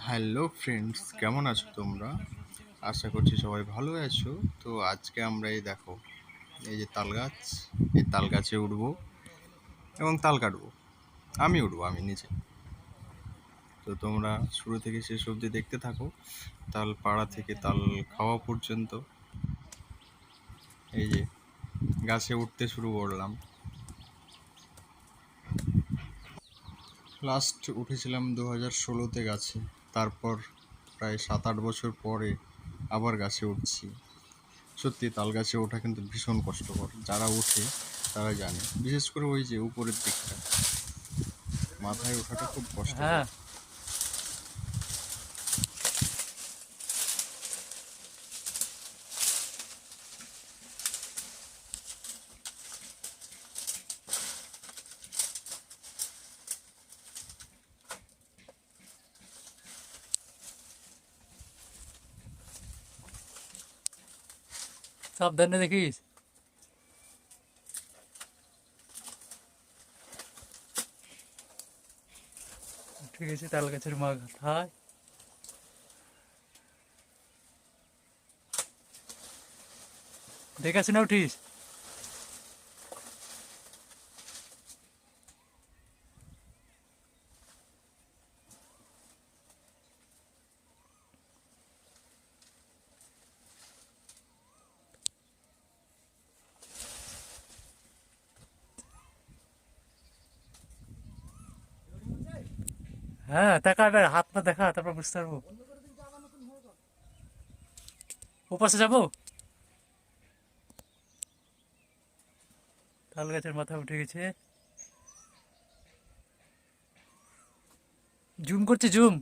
Hello friends, কেমন আছো তোমরা? আশা করছি সবাই ভালো আছো। তো আজকে আমরা এই যে তাল গাছ, এই তাল গাছে উঠবো এবং তাল কাটবো। আমি উঠবো, আমি নিজে। তো তোমরা শুরু থেকে শেষ অবধি দেখতে থাকো, তাল পাড়া থেকে তাল খাওয়া পর্যন্ত। এই যে গাছে উঠতে শুরু করলাম। লাস্ট উঠেছিলাম 2016-তে গাছে। তারপর প্রায় 7-8 বছর পরে আবার গাছে উঠছি। সত্যি তাল গাছে ওঠা কিন্তু ভীষণ কষ্টকর। যারা ওঠে তারা জানে, বিশেষ করে ওই যে উপরের দিকটা, মাথায় ওঠাটা খুব কষ্টকর। হ্যাঁ, সাবধানে দেখিস। ঠিক আছে, তাল গাছের মাথায় দেখে না উঠিস। হ্যাঁ, দেখা এবার হাত পা দেখা, তারপর বুঝতে পারবো। ওপাশে যাবো। তাল গাছের মাথা উঠে গেছে। জুম করছে, জুম।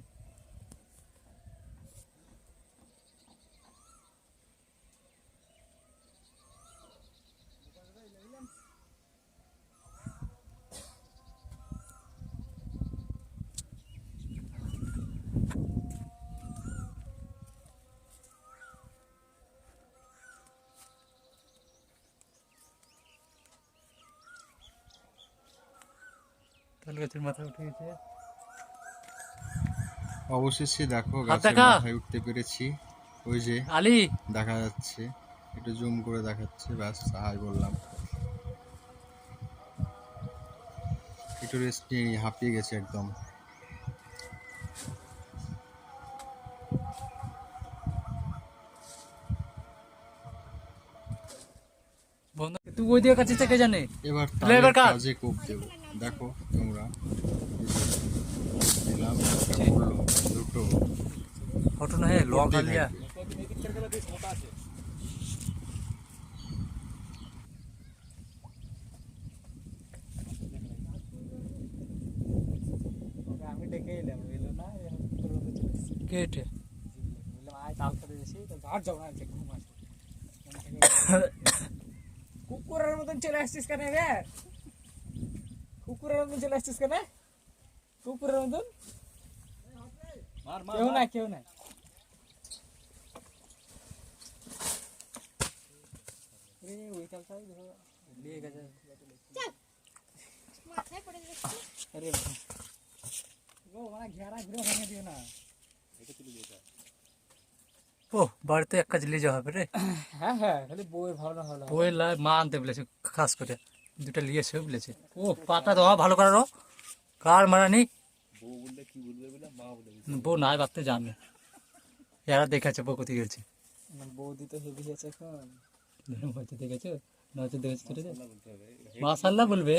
তাল গাছের মাথা উঠে গেছে। অবশেষে দেখো হাত গাছের দেখা মাথায় উঠতে পেরেছি। ওই যে আলি। দেখা যাচ্ছে, একটু জুম করে দেখাচ্ছে, ব্যাস হাই বললাম। একটু রেস্ট নিয়ে হাঁপিয়ে গেছে একদম। বন্ধু, তুই ওই দিকে কাছে থেকে জানে। এবার তুই এবার তালের কাট। কাজে কোপ দেবো। দেখো তোমরা, দিলাম, একটা পড়লো, দুটো, ফটো না হে এটা লং পড়তেই হালিয়া। থাকবে। আমি ডেকে এলাম এলো না কেটে বললাম আয় তাল করে এসে আর যাবো না ঘুম আসে কুকুরের মতন চলে আসছিস কেন রে কুকুরের মতন চলে আসছিস কেন কুকুরের মতন কেউ নাই কেউ নাই ওই তালটা নিয়ে গেছে আরে গো মানে ঘেরা ঘুরে ভাঙে দিও না ও, বাড়িতে এক কাজ লিয়ে যাওয়া হবে রে। হ্যাঁ হ্যাঁ খালি বইয়ের ভাবনা ভালো বইয়ের মা আনতে বলেছে, খাস করে দুটা লিয়েছে বলেছে। ও পাতা দেওয়া ভালো করে রো, কার মারা নেই। বউ নাই ভাবতে জানে, এরা দেখেছে বউ কোথায় গেছে। বৌদি তো হেভি আছে এখন হয়তো দেখেছো, নয়তো দেখেছো ছোট মাশাল্লাহ বলবে,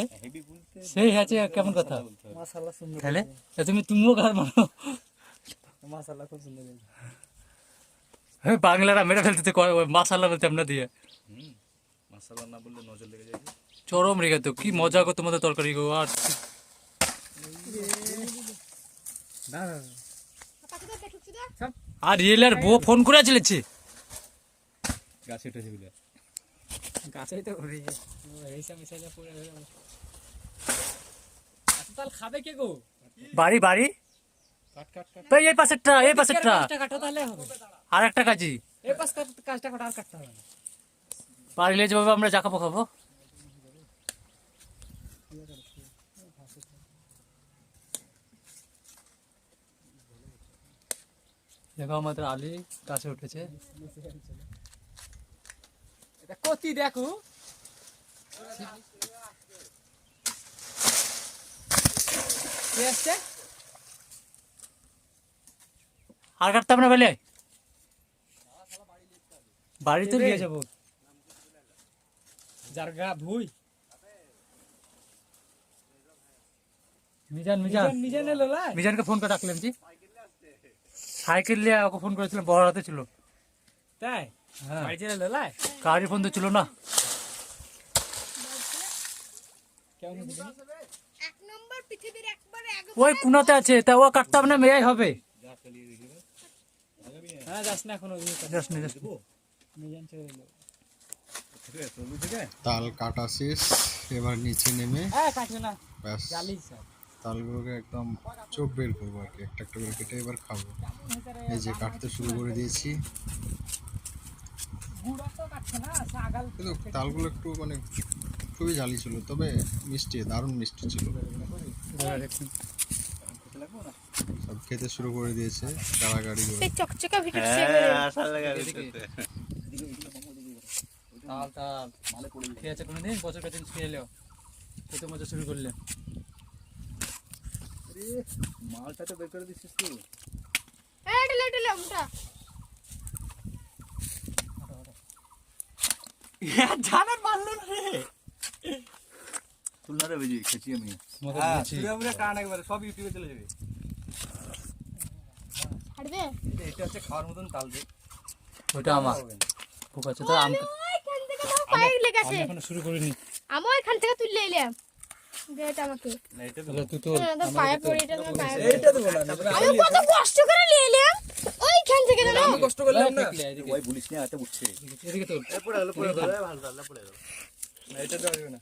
সেই আছে কেমন কথা। মাশাআল্লাহ সুন্দর তাহলে তুমিও কার মারো। মাশাআল্লাহ খুব সুন্দর হয়েছে হ্যাঁ, বাংলারা মেরে ফেলতে মাশাল্লাহ বলতে আমরা দিয়ে মশলা না বললে নজর লেগে যাবে। চরম রেগে তো কি মজা গো তোমাদের তরকারি গো। আর রিয়েলার বউ ফোন করে চলেছে। গাছে উঠেছে বলে গাছেই তো ঘুরে এইসব মিশাইলে পড়ে যাবে আচ্ছা তাহলে খাবে কে গো বাড়ি বাড়ি কাট কাট কাট ভাই, এই পাশেরটা কাজটা কাটো তাহলে হবে আর একটা কাজই এই পাশ কাজটা কাটা আর কাটতে হবে না পারলে যেভাবে আমরা যা খাবো খাবো। দেখো আমাদের আলি গাছে উঠেছে। এটা কতি দেখো কে আসছে আর কাটতাম না বলে বাড়িতে নিয়ে যাবো। জারগা ভুই মিজান মিজান মিজান এলো লাই মিজানকে ফোন করে ডাকলাম জি, সাইকেল নিয়ে ওকে ফোন করেছিলাম, বড় হাতে ছিল। তাই হ্যাঁ বাড়ি চলে এলো লাই গাড়ি ফোন তো ছিল না। কেমন হচ্ছে এক নম্বর পৃথিবীর একবারে ওই কোনাতে আছে, তা ও কাটতাম না মেয়াই হবে। হ্যাঁ যাস না এখন ওই যাস নি, যাস নি। মিজান চলে এলো তাল কাটা শেষ, এবার নিচে নেমে হ্যাঁ কাটবে না ব্যাস জালি স্যার তালগুলোকে একদম চোখ বের করবো আর কি, একটা একটা করে কেটে এবার খাবো। এই যে কাটতে শুরু করে দিয়েছি, গুড়া তো কাটছে না ছাগল কিন্তু তালগুলো একটু মানে খুবই জালি ছিল, তবে মিষ্টি, দারুণ মিষ্টি ছিল। সব খেতে শুরু করে দিয়েছে গাড়াগাড়ি করে। চকচকা ভিতর তাল তাল খেয়েছে কোনোদিন, বছর দিন খেয়ে এলো, খেতে মজা শুরু করলে। মালটা তো বের করে দিচ্ছিস তুই। এটা লেটে লমটা জানার মারলো না রে তুলনা রে বেজি খেছি আমি। মজা হ্যাঁ দিয়েছি। পুরো পুরো কান একবারে সব ইউটিউবে চলে যাবে ছাড়বে এটা হচ্ছে খাওয়ার মতন তাল রে ওইটা আমার বুক আছে তো, আমি ওইখান থেকে তো পায়ে লেগেছে এখনো শুরু করিনি। আমি ওইখান থেকে তুলে এলাম দে এটা আমাকে না এটা তাহলে তুই তো তো পায়ে পড়ে এটা তোমার পায়ে এইটা তো বলা না আমি কত কষ্ট করে নিয়ে এলাম ওইখান থেকে না আমি কষ্ট করলাম না ওই বলিস না এটা উঠছে। এদিকে তো না এটা দেওয়া যাবে না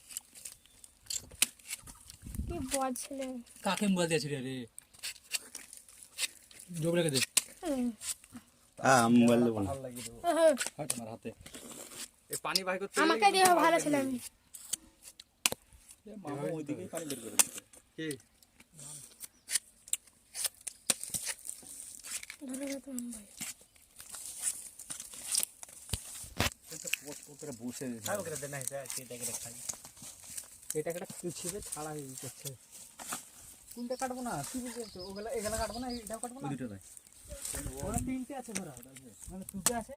কি বল ছেলে কাকে মোবাইল দিয়েছি রে যোগ রেখে দে। মোবাইল দেবো না। ভালো লাগিয়ে দেবো হাট আমার হাতে। এই পানি বাই করতে আমাকে দিয়ে ভালো ছিল আমি মামা ওইদিকেই পানি বের করে দিচ্ছে। কি ধরে ধরে তো আমি ভাই। এটা পোস্ট করে বসে খাই ওকে দে না এটা কেটে খাই এটা কেটে কুচিয়ে ছাড়া হয়ে যাচ্ছে কোনটা কাটবো না কি বুঝছো ওগুলা এগুলা কাটবো না এটাও কাটবো না দুটো নাই। ওরা তিনটে আছে ধরা মানে দুটো আছে